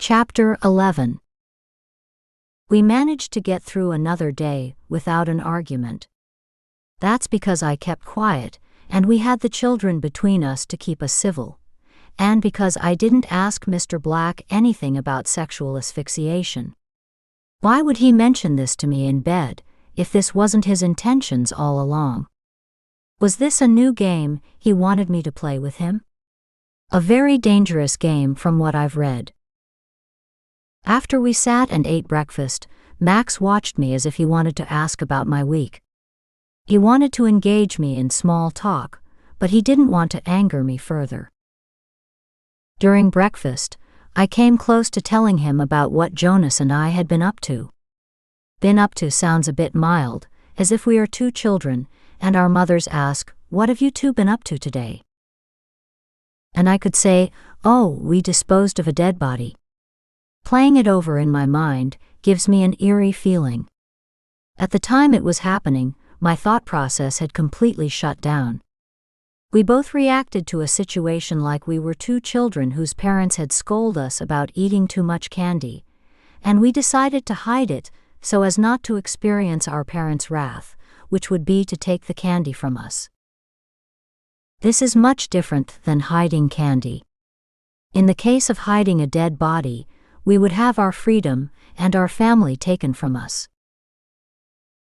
Chapter 11. We managed to get through another day without an argument. That's because I kept quiet, and we had the children between us to keep us civil, and because I didn't ask Mr. Black anything about sexual asphyxiation. Why would he mention this to me in bed, if this wasn't his intentions all along? Was this a new game he wanted me to play with him? A very dangerous game from what I've read. After we sat and ate breakfast, Max watched me as if he wanted to ask about my week. He wanted to engage me in small talk, but he didn't want to anger me further. During breakfast, I came close to telling him about what Jonas and I had been up to. Been up to sounds a bit mild, as if we are two children, and our mothers ask, "What have you two been up to today?" And I could say, "Oh, we disposed of a dead body." Playing it over in my mind gives me an eerie feeling. At the time it was happening, my thought process had completely shut down. We both reacted to a situation like we were two children whose parents had scolded us about eating too much candy, and we decided to hide it so as not to experience our parents' wrath, which would be to take the candy from us. This is much different than hiding candy. In the case of hiding a dead body, we would have our freedom and our family taken from us.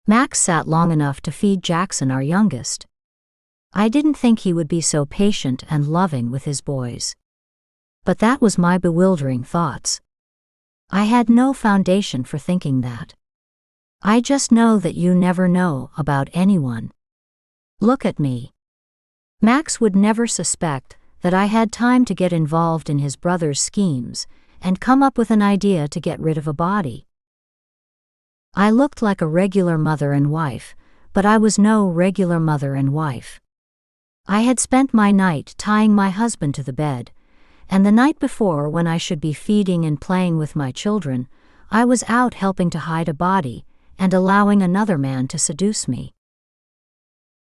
Max sat long enough to feed Jackson, our youngest. I didn't think he would be so patient and loving with his boys. But that was my bewildering thoughts. I had no foundation for thinking that. I just know that you never know about anyone. Look at me. Max would never suspect that I had time to get involved in his brother's schemes and come up with an idea to get rid of a body. I looked like a regular mother and wife, but I was no regular mother and wife. I had spent my night tying my husband to the bed, and the night before, when I should be feeding and playing with my children, I was out helping to hide a body and allowing another man to seduce me.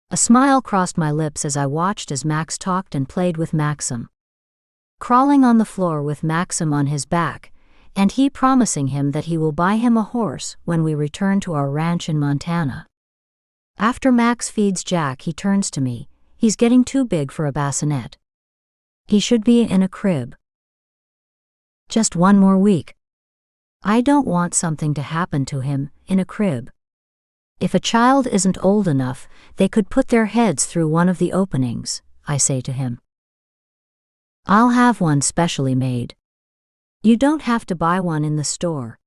A smile crossed my lips as I watched as Max talked and played with Maxim. Crawling on the floor with Maxim on his back, and he promising him that he will buy him a horse when we return to our ranch in Montana. After Max feeds Jack, he turns to me. He's getting too big for a bassinet. He should be in a crib. Just one more week. I don't want something to happen to him in a crib. If a child isn't old enough, they could put their heads through one of the openings, I say to him. I'll have one specially made. You don't have to buy one in the store.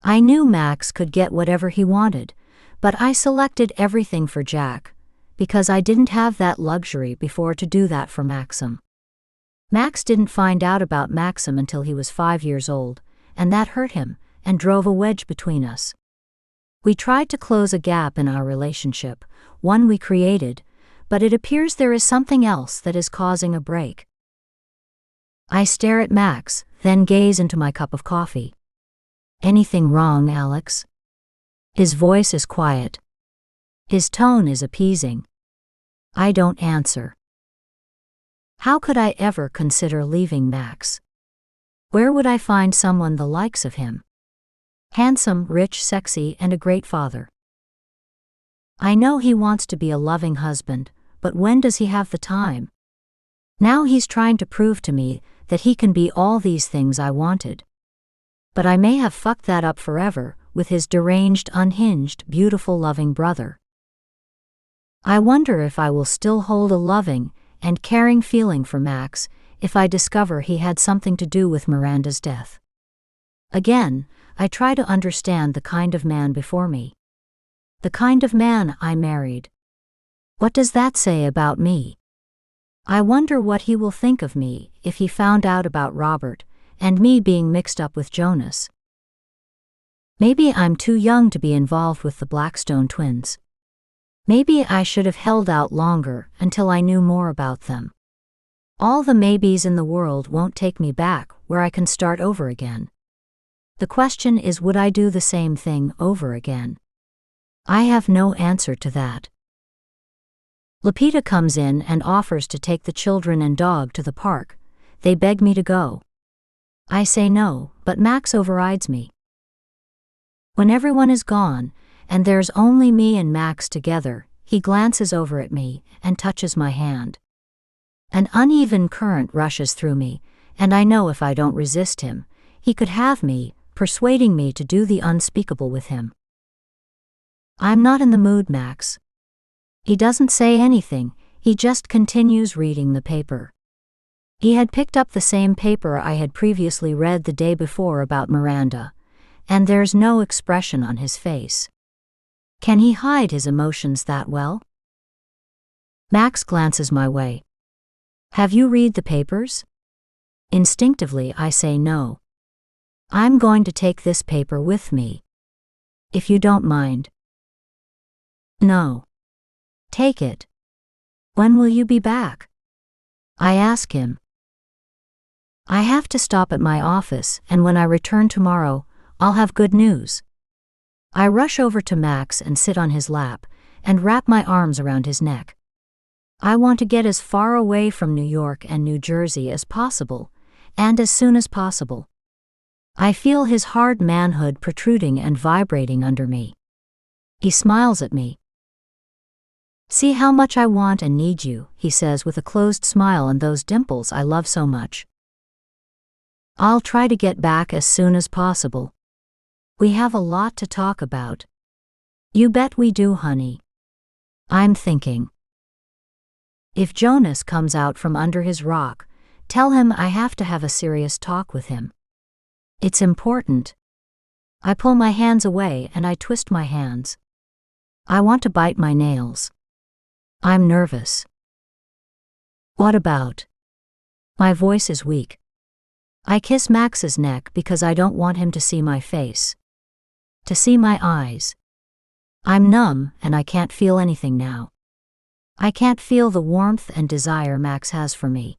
I knew Max could get whatever he wanted, but I selected everything for Jack, because I didn't have that luxury before to do that for Maxim. Max didn't find out about Maxim until he was 5 years old, and that hurt him and drove a wedge between us. We tried to close a gap in our relationship, one we created, but it appears there is something else that is causing a break. I stare at Max, then gaze into my cup of coffee. Anything wrong, Alex? His voice is quiet. His tone is appeasing. I don't answer. How could I ever consider leaving Max? Where would I find someone the likes of him? Handsome, rich, sexy, and a great father. I know he wants to be a loving husband, but when does he have the time? Now he's trying to prove to me that he can be all these things I wanted. But I may have fucked that up forever with his deranged, unhinged, beautiful, loving brother. I wonder if I will still hold a loving and caring feeling for Max if I discover he had something to do with Miranda's death. Again, I try to understand the kind of man before me. The kind of man I married. What does that say about me? I wonder what he will think of me if he found out about Robert and me being mixed up with Jonas. Maybe I'm too young to be involved with the Blackstone twins. Maybe I should have held out longer until I knew more about them. All the maybes in the world won't take me back where I can start over again. The question is, would I do the same thing over again? I have no answer to that. Lupita comes in and offers to take the children and dog to the park. They beg me to go. I say no, but Max overrides me. When everyone is gone, and there's only me and Max together, he glances over at me and touches my hand. An uneven current rushes through me, and I know if I don't resist him, he could have me, persuading me to do the unspeakable with him. I'm not in the mood, Max. He doesn't say anything, he just continues reading the paper. He had picked up the same paper I had previously read the day before about Miranda, and there's no expression on his face. Can he hide his emotions that well? Max glances my way. Have you read the papers? Instinctively, I say no. I'm going to take this paper with me. If you don't mind. No. Take it. When will you be back? I ask him. I have to stop at my office, and when I return tomorrow, I'll have good news. I rush over to Max and sit on his lap, and wrap my arms around his neck. I want to get as far away from New York and New Jersey as possible, and as soon as possible. I feel his hard manhood protruding and vibrating under me. He smiles at me. See how much I want and need you, he says with a closed smile and those dimples I love so much. I'll try to get back as soon as possible. We have a lot to talk about. You bet we do, honey. I'm thinking. If Jonas comes out from under his rock, tell him I have to have a serious talk with him. It's important. I pull my hands away and I twist my hands. I want to bite my nails. I'm nervous. What about? My voice is weak. I kiss Max's neck because I don't want him to see my face. To see my eyes. I'm numb and I can't feel anything now. I can't feel the warmth and desire Max has for me.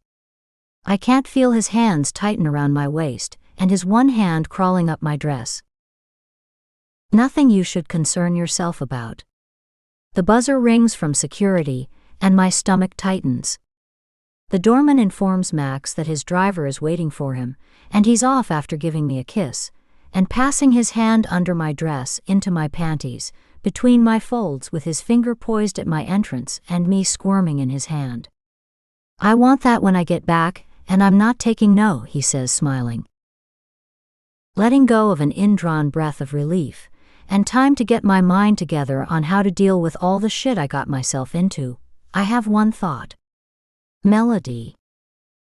I can't feel his hands tighten around my waist and his one hand crawling up my dress. Nothing you should concern yourself about. The buzzer rings from security, and my stomach tightens. The doorman informs Max that his driver is waiting for him, and he's off after giving me a kiss, and passing his hand under my dress into my panties, between my folds with his finger poised at my entrance and me squirming in his hand. I want that when I get back, and I'm not taking no, he says, smiling. Letting go of an indrawn breath of relief, and time to get my mind together on how to deal with all the shit I got myself into, I have one thought. Melody.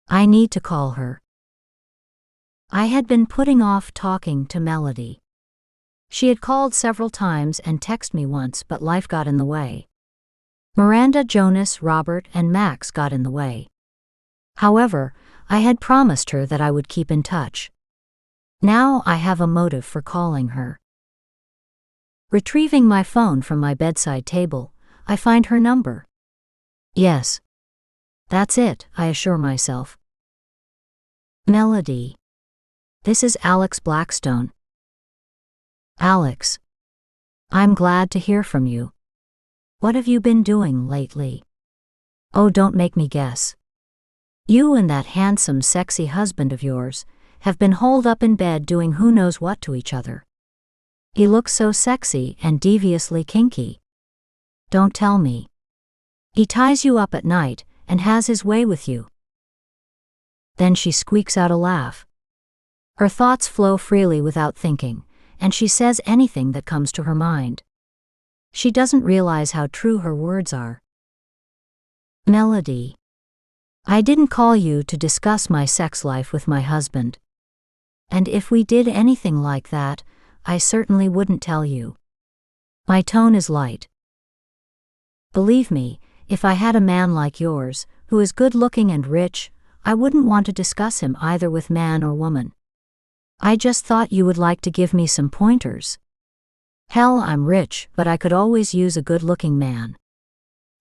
I need to call her. I had been putting off talking to Melody. She had called several times and texted me once, but life got in the way. Miranda, Jonas, Robert, and Max got in the way. However, I had promised her that I would keep in touch. Now I have a motive for calling her. Retrieving my phone from my bedside table, I find her number. Yes. That's it, I assure myself. Melody. This is Alex Blackstone. Alex. I'm glad to hear from you. What have you been doing lately? Oh, don't make me guess. You and that handsome, sexy husband of yours have been holed up in bed doing who knows what to each other. He looks so sexy and deviously kinky. Don't tell me. He ties you up at night and has his way with you. Then she squeaks out a laugh. Her thoughts flow freely without thinking, and she says anything that comes to her mind. She doesn't realize how true her words are. Melody. I didn't call you to discuss my sex life with my husband. And if we did anything like that, I certainly wouldn't tell you. My tone is light. Believe me, if I had a man like yours, who is good-looking and rich, I wouldn't want to discuss him either with man or woman. I just thought you would like to give me some pointers. Hell, I'm rich, but I could always use a good-looking man.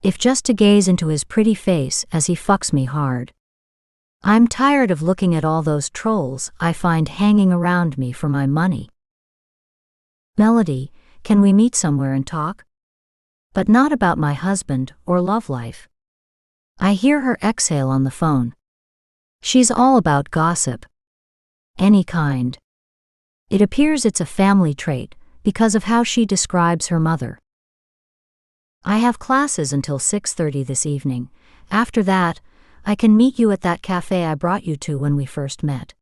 If just to gaze into his pretty face as he fucks me hard. I'm tired of looking at all those trolls I find hanging around me for my money. Melody, can we meet somewhere and talk? But not about my husband or love life. I hear her exhale on the phone. She's all about gossip. Any kind. It appears it's a family trait because of how she describes her mother. I have classes until 6:30 this evening. After that, I can meet you at that cafe I brought you to when we first met.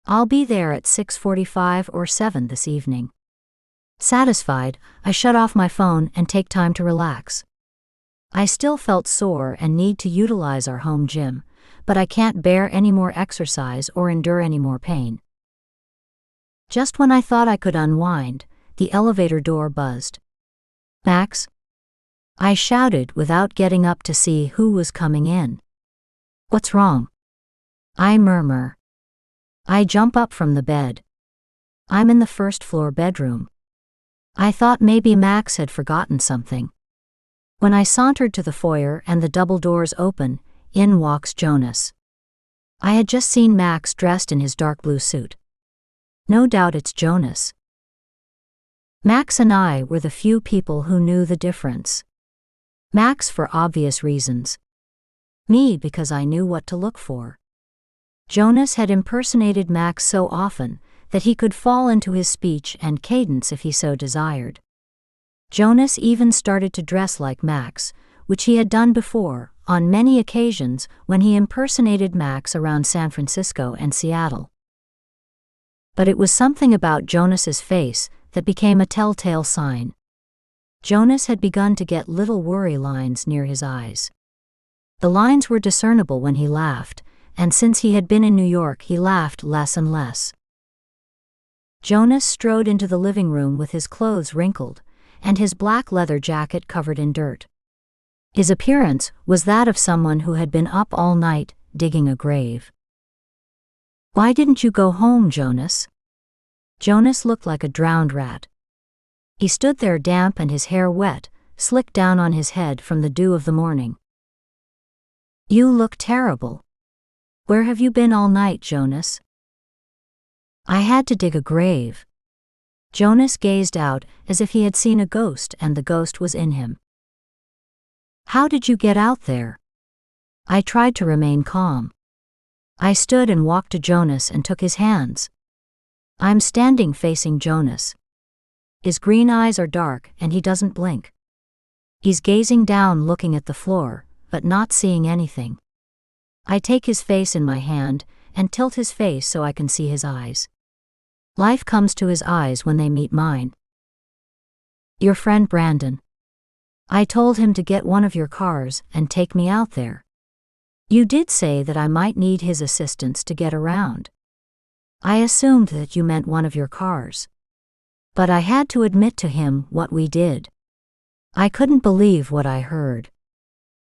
I'll be there at 6:45 or 7 this evening. Satisfied, I shut off my phone and take time to relax. I still felt sore and need to utilize our home gym, but I can't bear any more exercise or endure any more pain. Just when I thought I could unwind, the elevator door buzzed. "Max?" I shouted without getting up to see who was coming in. "What's wrong?" I murmur. I jump up from the bed. I'm in the first-floor bedroom. I thought maybe Max had forgotten something. When I sauntered to the foyer and the double doors open, in walks Jonas. I had just seen Max dressed in his dark blue suit. No doubt it's Jonas. Max and I were the few people who knew the difference. Max for obvious reasons. Me because I knew what to look for. Jonas had impersonated Max so often that he could fall into his speech and cadence if he so desired. Jonas even started to dress like Max, which he had done before, on many occasions when he impersonated Max around San Francisco and Seattle. But it was something about Jonas's face that became a telltale sign. Jonas had begun to get little worry lines near his eyes. The lines were discernible when he laughed, and since he had been in New York he laughed less and less. Jonas strode into the living room with his clothes wrinkled, and his black leather jacket covered in dirt. His appearance was that of someone who had been up all night, digging a grave. "Why didn't you go home, Jonas?" Jonas looked like a drowned rat. He stood there damp and his hair wet, slicked down on his head from the dew of the morning. "You look terrible. Where have you been all night, Jonas?" "I had to dig a grave." Jonas gazed out as if he had seen a ghost and the ghost was in him. "How did you get out there?" I tried to remain calm. I stood and walked to Jonas and took his hands. I'm standing facing Jonas. His green eyes are dark and he doesn't blink. He's gazing down looking at the floor, but not seeing anything. I take his face in my hand and tilt his face so I can see his eyes. Life comes to his eyes when they meet mine. "Your friend Brandon. I told him to get one of your cars and take me out there. You did say that I might need his assistance to get around. I assumed that you meant one of your cars. But I had to admit to him what we did. I couldn't believe what I heard.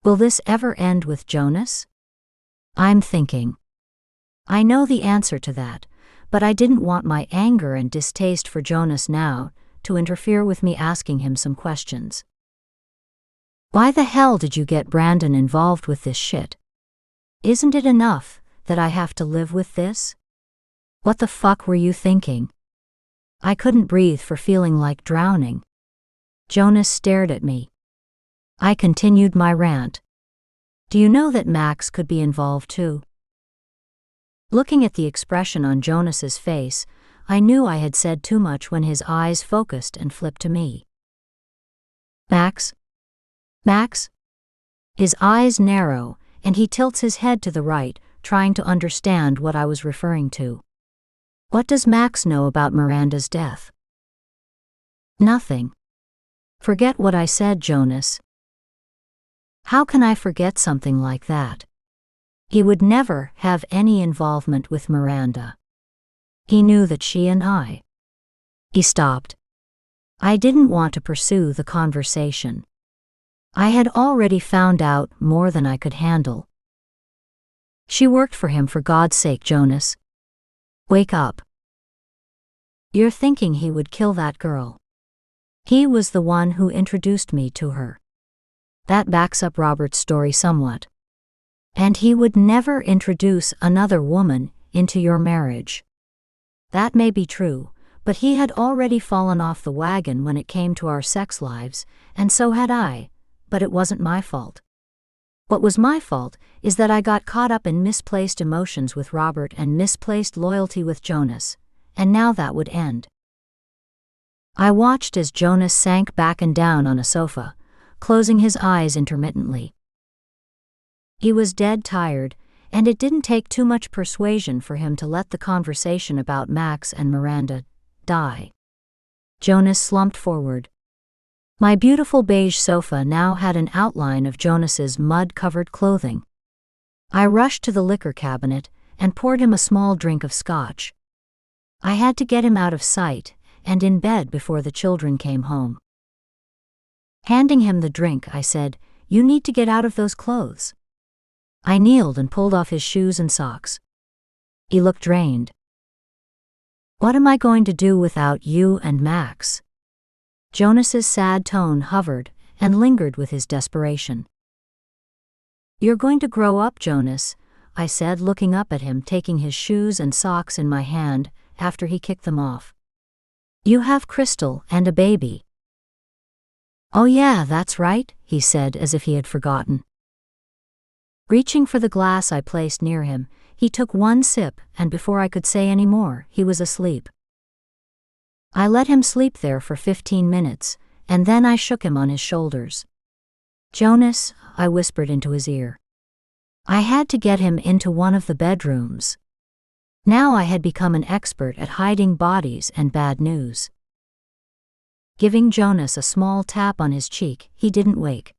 Will this ever end with Jonas? I'm thinking. I know the answer to that, but I didn't want my anger and distaste for Jonas now to interfere with me asking him some questions. Why the hell did you get Brandon involved with this shit? Isn't it enough that I have to live with this? What the fuck were you thinking? I couldn't breathe for feeling like drowning. Jonas stared at me. I continued my rant. Do you know that Max could be involved too? Looking at the expression on Jonas's face, I knew I had said too much when his eyes focused and flipped to me. Max? Max? His eyes narrow, and he tilts his head to the right, trying to understand what I was referring to. What does Max know about Miranda's death? Nothing. Forget what I said, Jonas. How can I forget something like that? He would never have any involvement with Miranda. He knew that she and I. He stopped. I didn't want to pursue the conversation. I had already found out more than I could handle. She worked for him, for God's sake, Jonas. Wake up. You're thinking he would kill that girl. He was the one who introduced me to her. That backs up Robert's story somewhat. And he would never introduce another woman into your marriage. That may be true, but he had already fallen off the wagon when it came to our sex lives, and so had I, but it wasn't my fault. What was my fault is that I got caught up in misplaced emotions with Robert and misplaced loyalty with Jonas, and now that would end. I watched as Jonas sank back and down on a sofa, closing his eyes intermittently. He was dead tired, and it didn't take too much persuasion for him to let the conversation about Max and Miranda die. Jonas slumped forward. My beautiful beige sofa now had an outline of Jonas's mud-covered clothing. I rushed to the liquor cabinet and poured him a small drink of scotch. I had to get him out of sight and in bed before the children came home. Handing him the drink, I said, "You need to get out of those clothes." I kneeled and pulled off his shoes and socks. He looked drained. "What am I going to do without you and Max?" Jonas's sad tone hovered and lingered with his desperation. "You're going to grow up, Jonas," I said, looking up at him, taking his shoes and socks in my hand after he kicked them off. "You have Crystal and a baby." "Oh yeah, that's right," he said as if he had forgotten. Reaching for the glass I placed near him, he took one sip, and before I could say any more, he was asleep. I let him sleep there for 15 minutes, and then I shook him on his shoulders. "Jonas," I whispered into his ear. I had to get him into one of the bedrooms. Now I had become an expert at hiding bodies and bad news. Giving Jonas a small tap on his cheek, he didn't wake.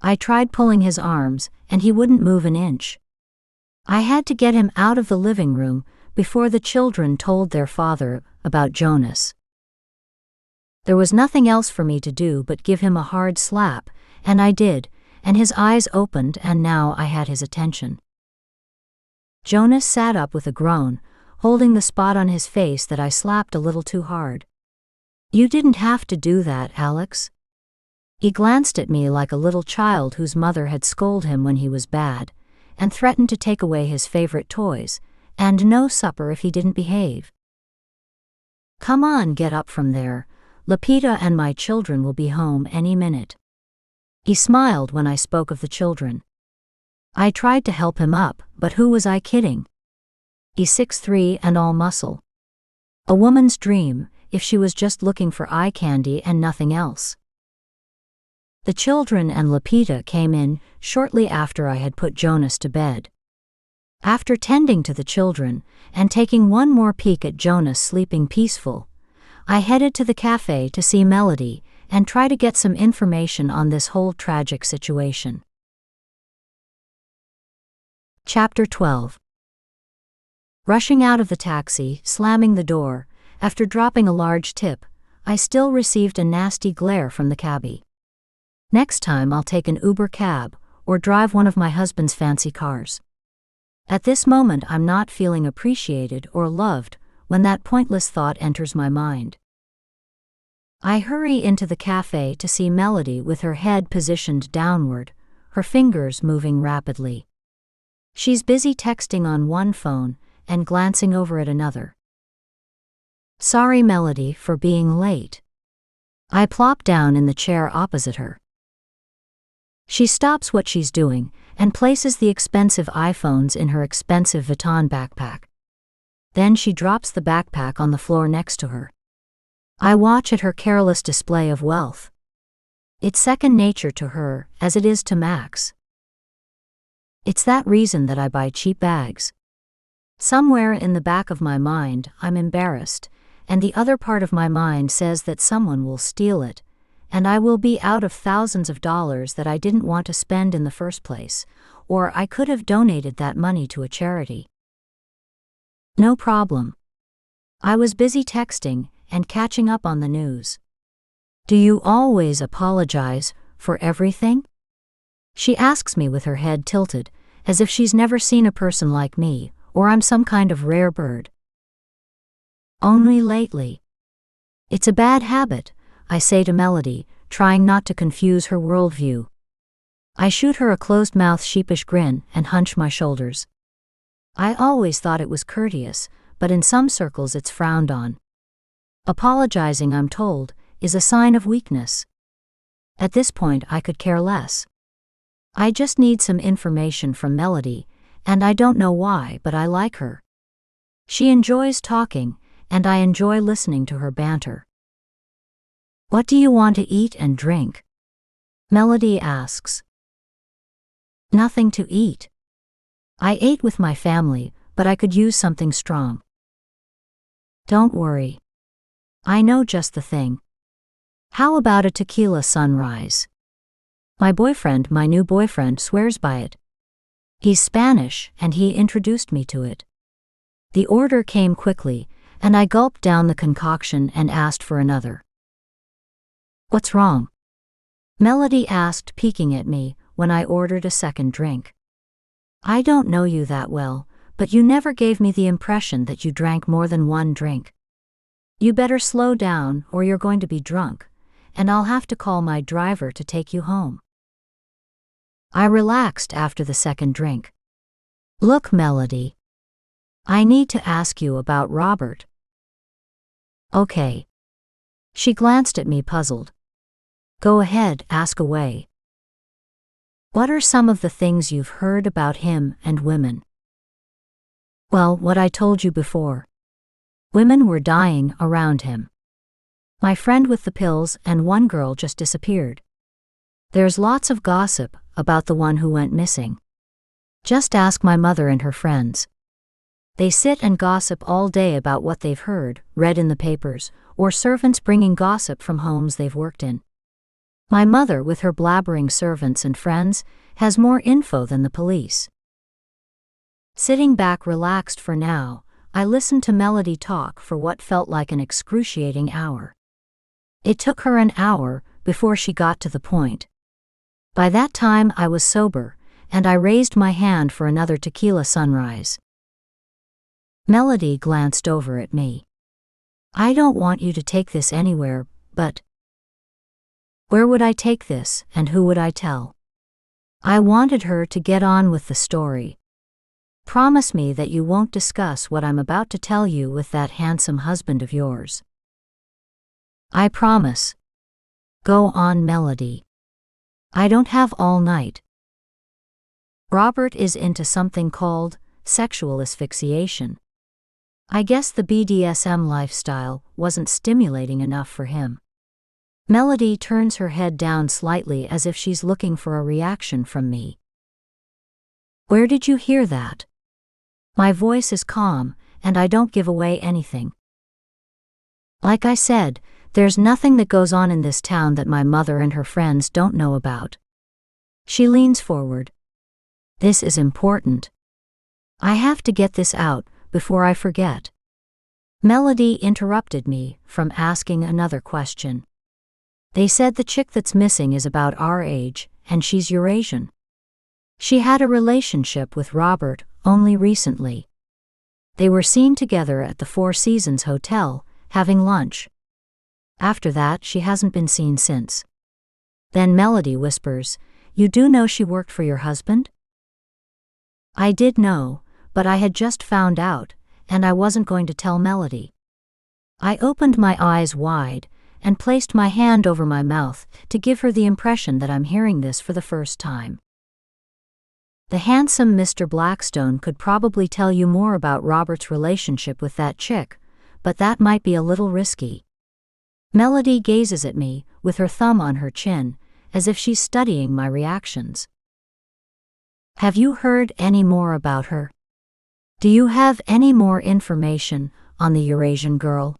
I tried pulling his arms, and he wouldn't move an inch. I had to get him out of the living room before the children told their father about Jonas. There was nothing else for me to do but give him a hard slap, and I did, and his eyes opened, and now I had his attention. Jonas sat up with a groan, holding the spot on his face that I slapped a little too hard. "You didn't have to do that, Alex." He glanced at me like a little child whose mother had scolded him when he was bad, and threatened to take away his favorite toys, and no supper if he didn't behave. "Come on, get up from there. Lapita and my children will be home any minute." He smiled when I spoke of the children. I tried to help him up, but who was I kidding? He's 6'3" and all muscle. A woman's dream, if she was just looking for eye candy and nothing else. The children and Lapita came in shortly after I had put Jonas to bed. After tending to the children, and taking one more peek at Jonas sleeping peaceful, I headed to the cafe to see Melody and try to get some information on this whole tragic situation. Chapter 12. Rushing out of the taxi, slamming the door, after dropping a large tip, I still received a nasty glare from the cabbie. Next time I'll take an Uber cab, or drive one of my husband's fancy cars. At this moment I'm not feeling appreciated or loved when that pointless thought enters my mind. I hurry into the cafe to see Melody with her head positioned downward, her fingers moving rapidly. She's busy texting on one phone and glancing over at another. "Sorry, Melody, for being late." I plop down in the chair opposite her. She stops what she's doing and places the expensive iPhones in her expensive Vuitton backpack. Then she drops the backpack on the floor next to her. I watch at her careless display of wealth. It's second nature to her, as it is to Max. It's that reason that I buy cheap bags. Somewhere in the back of my mind, I'm embarrassed, and the other part of my mind says that someone will steal it, and I will be out of thousands of dollars that I didn't want to spend in the first place, or I could have donated that money to a charity. No problem. I was busy texting and catching up on the news. "Do you always apologize for everything?" She asks me with her head tilted, as if she's never seen a person like me, or I'm some kind of rare bird. "Only lately." "It's a bad habit," I say to Melody, trying not to confuse her worldview. I shoot her a closed-mouth sheepish grin and hunch my shoulders. I always thought it was courteous, but in some circles it's frowned on. Apologizing, I'm told, is a sign of weakness. At this point I could care less. I just need some information from Melody, and I don't know why, but I like her. She enjoys talking, and I enjoy listening to her banter. What do you want to eat and drink? Melody asks. Nothing to eat. I ate with my family, but I could use something strong. Don't worry. I know just the thing. How about a tequila sunrise? My new boyfriend, swears by it. He's Spanish, and he introduced me to it. The order came quickly, and I gulped down the concoction and asked for another. What's wrong? Melody asked, peeking at me, when I ordered a second drink. I don't know you that well, but you never gave me the impression that you drank more than one drink. You better slow down or you're going to be drunk, and I'll have to call my driver to take you home. I relaxed after the second drink. Look, Melody. I need to ask you about Robert. Okay. She glanced at me, puzzled. Go ahead, ask away. What are some of the things you've heard about him and women? Well, what I told you before. Women were dying around him. My friend with the pills and one girl just disappeared. There's lots of gossip about the one who went missing. Just ask my mother and her friends. They sit and gossip all day about what they've heard, read in the papers, or servants bringing gossip from homes they've worked in. My mother, with her blabbering servants and friends, has more info than the police. Sitting back relaxed for now, I listened to Melody talk for what felt like an excruciating hour. It took her an hour before she got to the point. By that time I was sober, and I raised my hand for another tequila sunrise. Melody glanced over at me. I don't want you to take this anywhere, but... Where would I take this, and who would I tell? I wanted her to get on with the story. Promise me that you won't discuss what I'm about to tell you with that handsome husband of yours. I promise. Go on, Melody. I don't have all night. Robert is into something called sexual asphyxiation. I guess the BDSM lifestyle wasn't stimulating enough for him. Melody turns her head down slightly as if she's looking for a reaction from me. Where did you hear that? My voice is calm, and I don't give away anything. Like I said, there's nothing that goes on in this town that my mother and her friends don't know about. She leans forward. This is important. I have to get this out before I forget. Melody interrupted me from asking another question. They said the chick that's missing is about our age, and she's Eurasian. She had a relationship with Robert only recently. They were seen together at the Four Seasons Hotel, having lunch. After that, she hasn't been seen since. Then Melody whispers, "You do know she worked for your husband?" I did know, but I had just found out, and I wasn't going to tell Melody. I opened my eyes wide and placed my hand over my mouth to give her the impression that I'm hearing this for the first time. The handsome Mr. Blackstone could probably tell you more about Robert's relationship with that chick, but that might be a little risky. Melody gazes at me, with her thumb on her chin, as if she's studying my reactions. Have you heard any more about her? Do you have any more information on the Eurasian girl?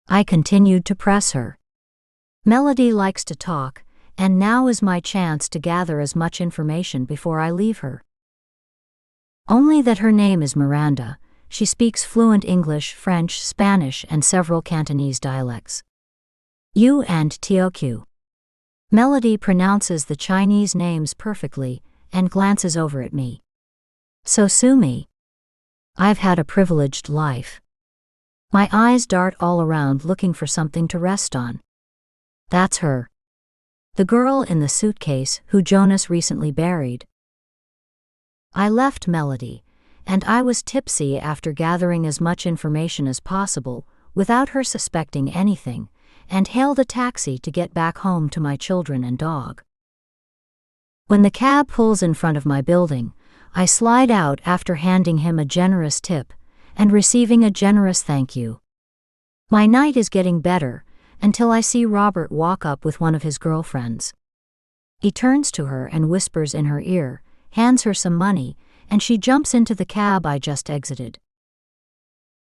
I continued to press her. Melody likes to talk, and now is my chance to gather as much information before I leave her. Only that her name is Miranda. She speaks fluent English, French, Spanish, and several Cantonese dialects. You and Teoq. Melody pronounces the Chinese names perfectly and glances over at me. So sue me. I've had a privileged life. My eyes dart all around looking for something to rest on. That's her. The girl in the suitcase who Jonas recently buried. I left Melody, and I was tipsy after gathering as much information as possible without her suspecting anything, and hailed a taxi to get back home to my children and dog. When the cab pulls in front of my building, I slide out after handing him a generous tip and receiving a generous thank you. My night is getting better until I see Robert walk up with one of his girlfriends. He turns to her and whispers in her ear, hands her some money, and she jumps into the cab I just exited.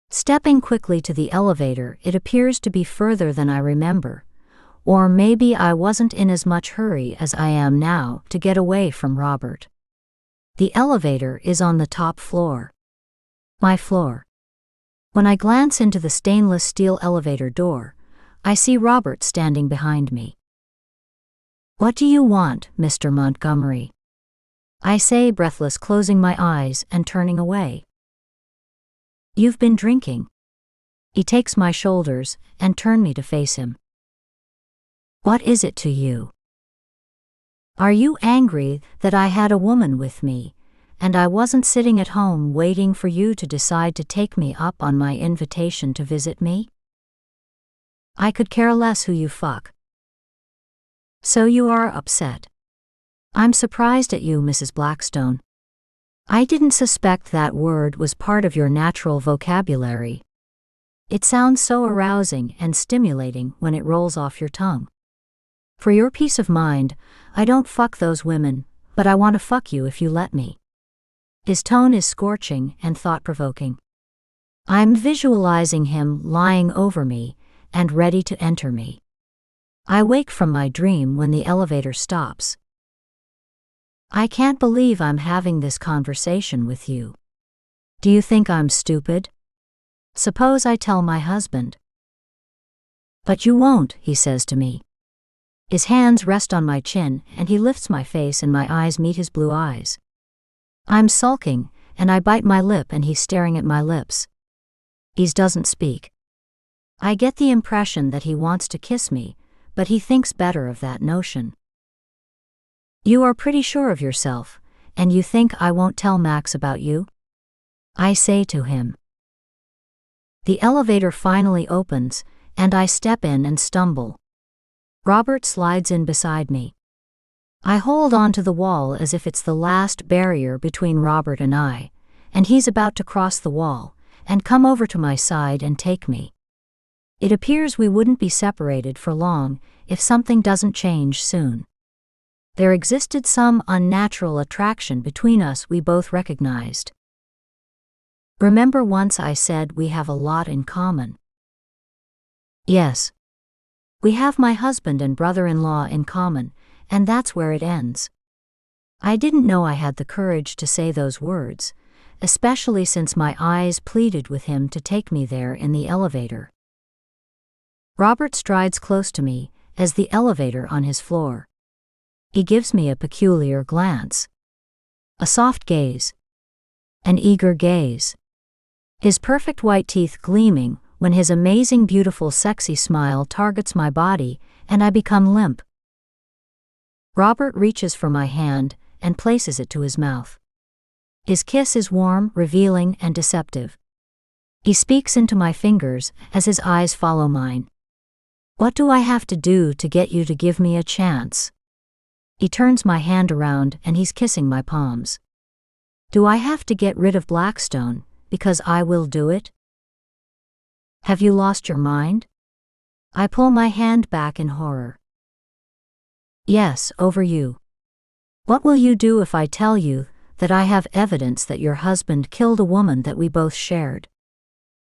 Stepping quickly to the elevator, it appears to be further than I remember, or maybe I wasn't in as much hurry as I am now to get away from Robert. The elevator is on the top floor. My floor. When I glance into the stainless steel elevator door, I see Robert standing behind me. "What do you want, Mr. Montgomery?" I say, breathless, closing my eyes and turning away. "You've been drinking." He takes my shoulders and turns me to face him. "What is it to you? Are you angry that I had a woman with me, and I wasn't sitting at home waiting for you to decide to take me up on my invitation to visit me? I could care less who you fuck. So you are upset. I'm surprised at you, Mrs. Blackstone. I didn't suspect that word was part of your natural vocabulary. It sounds so arousing and stimulating when it rolls off your tongue. For your peace of mind, I don't fuck those women, but I want to fuck you if you let me." His tone is scorching and thought-provoking. I'm visualizing him lying over me and ready to enter me. I wake from my dream when the elevator stops. I can't believe I'm having this conversation with you. Do you think I'm stupid? Suppose I tell my husband. But you won't, he says to me. His hands rest on my chin and he lifts my face and my eyes meet his blue eyes. I'm sulking and I bite my lip and he's staring at my lips. He doesn't speak. I get the impression that he wants to kiss me, but he thinks better of that notion. You are pretty sure of yourself, and you think I won't tell Max about you? I say to him. The elevator finally opens, and I step in and stumble. Robert slides in beside me. I hold onto the wall as if it's the last barrier between Robert and I, and he's about to cross the wall and come over to my side and take me. It appears we wouldn't be separated for long if something doesn't change soon. There existed some unnatural attraction between us we both recognized. Remember once I said we have a lot in common? Yes. We have my husband and brother-in-law in common, and that's where it ends. I didn't know I had the courage to say those words, especially since my eyes pleaded with him to take me there in the elevator. Robert strides close to me as the elevator on his floor. He gives me a peculiar glance. A soft gaze. An eager gaze. His perfect white teeth gleaming when his amazing, beautiful, sexy smile targets my body and I become limp. Robert reaches for my hand and places it to his mouth. His kiss is warm, revealing, and deceptive. He speaks into my fingers as his eyes follow mine. What do I have to do to get you to give me a chance? He turns my hand around and he's kissing my palms. Do I have to get rid of Blackstone, because I will do it? Have you lost your mind? I pull my hand back in horror. Yes, over you. What will you do if I tell you that I have evidence that your husband killed a woman that we both shared?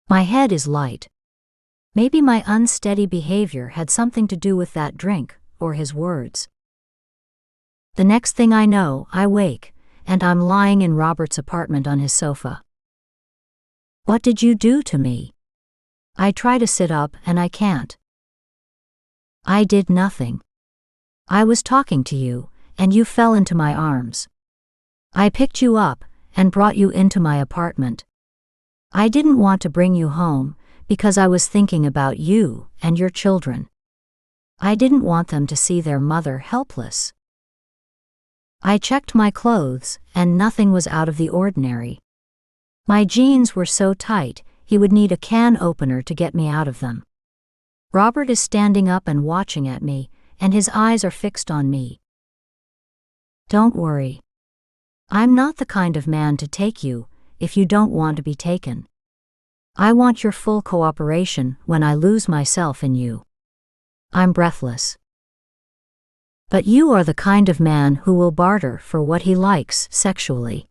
My head is light. Maybe my unsteady behavior had something to do with that drink, or his words. The next thing I know, I wake, and I'm lying in Robert's apartment on his sofa. What did you do to me? I try to sit up and I can't. I did nothing. I was talking to you, and you fell into my arms. I picked you up and brought you into my apartment. I didn't want to bring you home because I was thinking about you and your children. I didn't want them to see their mother helpless. I checked my clothes and nothing was out of the ordinary. My jeans were so tight he would need a can opener to get me out of them. Robert is standing up and watching at me, and his eyes are fixed on me. Don't worry. I'm not the kind of man to take you if you don't want to be taken. I want your full cooperation when I lose myself in you. I'm breathless. But you are the kind of man who will barter for what he likes sexually.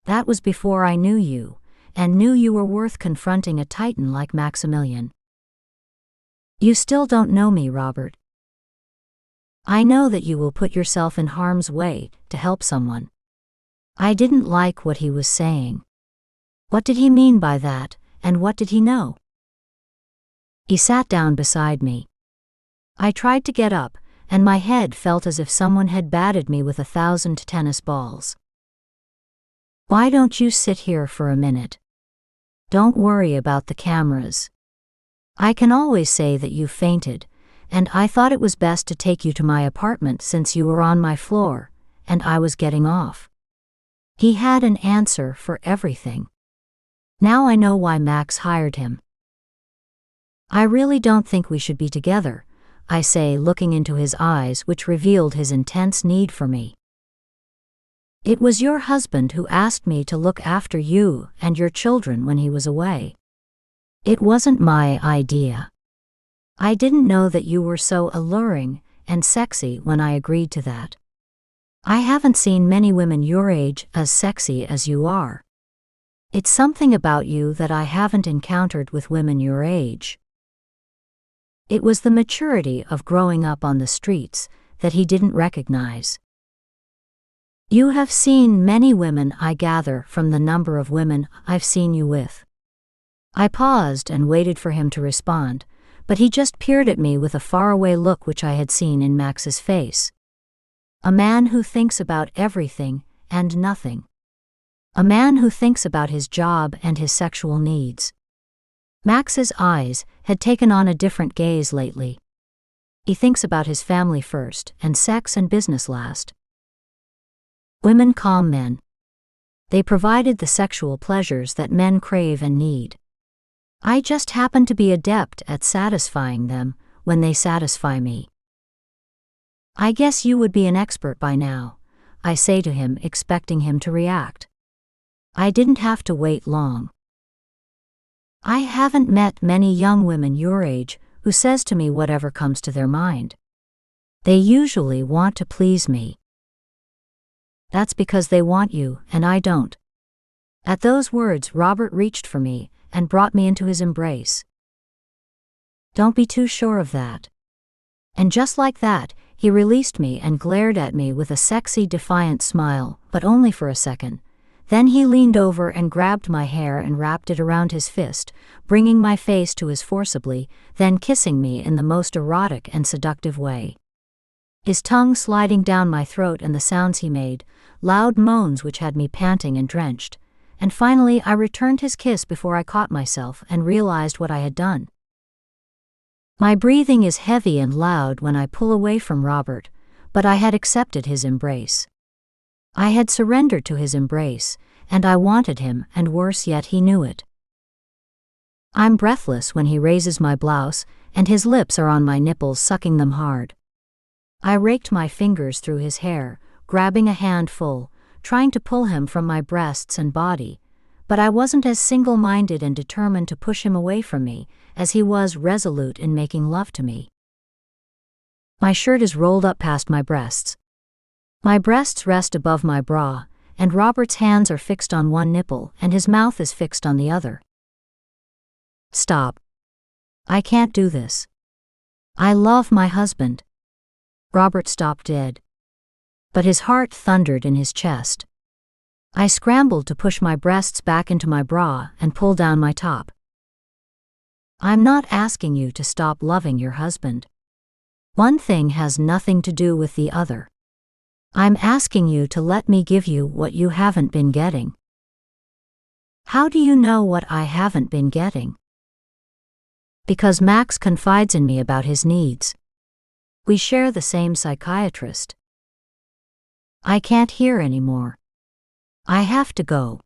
That was before I knew you, and knew you were worth confronting a titan like Maximilian. You still don't know me, Robert. I know that you will put yourself in harm's way to help someone. I didn't like what he was saying. What did he mean by that, and what did he know? He sat down beside me. I tried to get up, and my head felt as if someone had batted me with 1,000 tennis balls. Why don't you sit here for a minute? Don't worry about the cameras. I can always say that you fainted, and I thought it was best to take you to my apartment since you were on my floor, and I was getting off. He had an answer for everything. Now I know why Max hired him. I really don't think we should be together, I say, looking into his eyes, which revealed his intense need for me. It was your husband who asked me to look after you and your children when he was away. It wasn't my idea. I didn't know that you were so alluring and sexy when I agreed to that. I haven't seen many women your age as sexy as you are. It's something about you that I haven't encountered with women your age. It was the maturity of growing up on the streets that he didn't recognize. You have seen many women, I gather, from the number of women I've seen you with. I paused and waited for him to respond, but he just peered at me with a faraway look which I had seen in Max's face. A man who thinks about everything and nothing. A man who thinks about his job and his sexual needs. Max's eyes had taken on a different gaze lately. He thinks about his family first and sex and business last. Women calm men. They provided the sexual pleasures that men crave and need. I just happen to be adept at satisfying them when they satisfy me. I guess you would be an expert by now, I say to him, expecting him to react. I didn't have to wait long. I haven't met many young women your age who says to me whatever comes to their mind. They usually want to please me. That's because they want you and I don't. At those words, Robert reached for me and brought me into his embrace. Don't be too sure of that. And just like that, he released me and glared at me with a sexy, defiant smile, but only for a second. Then he leaned over and grabbed my hair and wrapped it around his fist, bringing my face to his forcibly, then kissing me in the most erotic and seductive way. His tongue sliding down my throat and the sounds he made, loud moans which had me panting and drenched. And finally I returned his kiss before I caught myself and realized what I had done. My breathing is heavy and loud when I pull away from Robert, but I had accepted his embrace. I had surrendered to his embrace, and I wanted him, and worse yet, he knew it. I'm breathless when he raises my blouse, and his lips are on my nipples, sucking them hard. I raked my fingers through his hair, grabbing a handful, trying to pull him from my breasts and body, but I wasn't as single-minded and determined to push him away from me as he was resolute in making love to me. My shirt is rolled up past my breasts. My breasts rest above my bra, and Robert's hands are fixed on one nipple and his mouth is fixed on the other. Stop. I can't do this. I love my husband. Robert stopped dead. But his heart thundered in his chest. I scrambled to push my breasts back into my bra and pull down my top. I'm not asking you to stop loving your husband. One thing has nothing to do with the other. I'm asking you to let me give you what you haven't been getting. How do you know what I haven't been getting? Because Max confides in me about his needs. We share the same psychiatrist. I can't hear anymore. I have to go.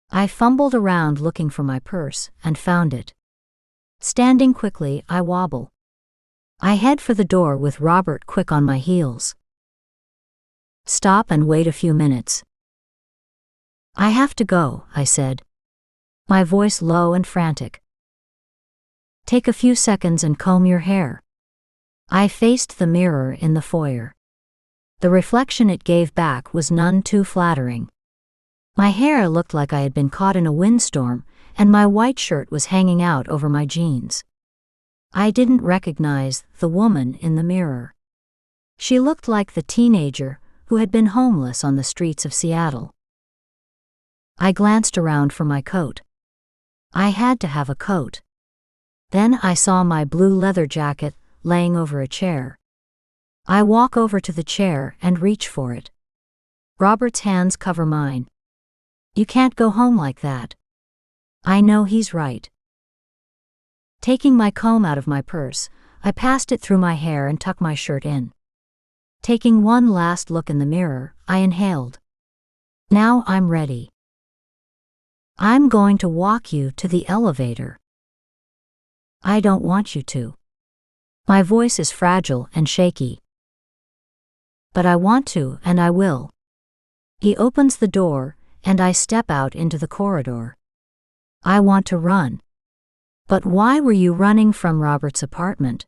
I fumbled around looking for my purse and found it. Standing quickly, I wobble. I head for the door with Robert quick on my heels. Stop and wait a few minutes. I have to go, I said, my voice low and frantic. Take a few seconds and comb your hair. I faced the mirror in the foyer. The reflection it gave back was none too flattering. My hair looked like I had been caught in a windstorm, and my white shirt was hanging out over my jeans. I didn't recognize the woman in the mirror. She looked like the teenager who had been homeless on the streets of Seattle. I glanced around for my coat. I had to have a coat. Then I saw my blue leather jacket laying over a chair. I walk over to the chair and reach for it. Robert's hands cover mine. You can't go home like that. I know he's right. Taking my comb out of my purse, I passed it through my hair and tucked my shirt in. Taking one last look in the mirror, I inhaled. Now I'm ready. I'm going to walk you to the elevator. I don't want you to. My voice is fragile and shaky. But I want to, and I will. He opens the door, and I step out into the corridor. I want to run. But why were you running from Robert's apartment?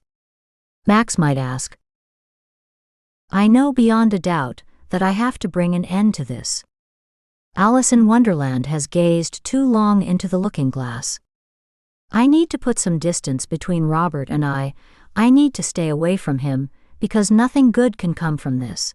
Max might ask. I know beyond a doubt that I have to bring an end to this. Alice in Wonderland has gazed too long into the looking glass. I need to put some distance between Robert and I need to stay away from him, because nothing good can come from this.